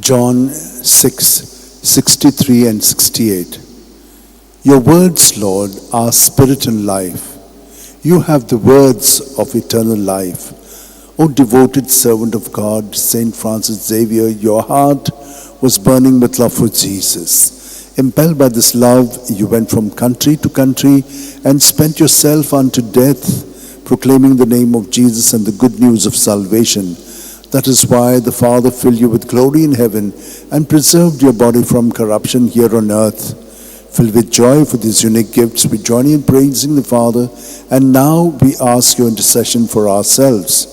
John 6:63 and 68. Your words, Lord, are spirit and life. You have the words of eternal life. O devoted servant of God, Saint Francis Xavier, your heart was burning with love for Jesus. Impelled by this love, you went from country to country and spent yourself unto death, proclaiming the name of Jesus and the good news of salvation. That is why the Father filled you with glory in heaven and preserved your body from corruption here on earth. Filled with joy for these unique gifts, we join in praising the Father, and now we ask your intercession for ourselves.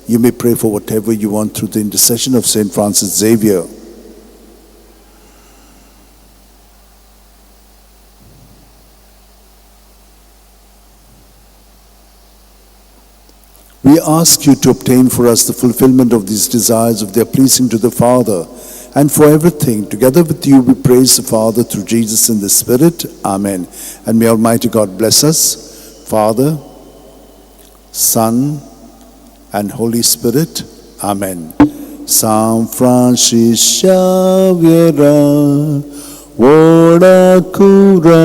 You may pray for whatever you want through the intercession of Saint Francis Xavier. We ask you to obtain for us the fulfillment of these desires if they are pleasing to the Father. And for everything, together with you, we praise the Father through Jesus in the Spirit. Amen. And may Almighty God bless us, Father, Son, and Holy Spirit. Amen. San Francis Xavier, Wodakura,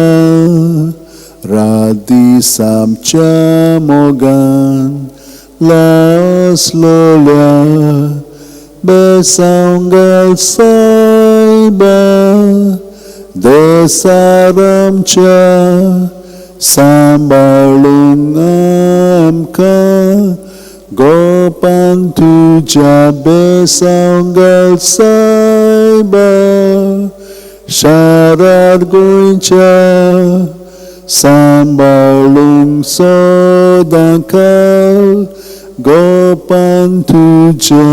Radi Samchamogan, Las Lolia, Besaungal Saiba, Desaramcha, Sambalungamka, Gopantuja, Besaungal Saiba, Sharad Guncha, Sambalung Sodakal, Gopantuja.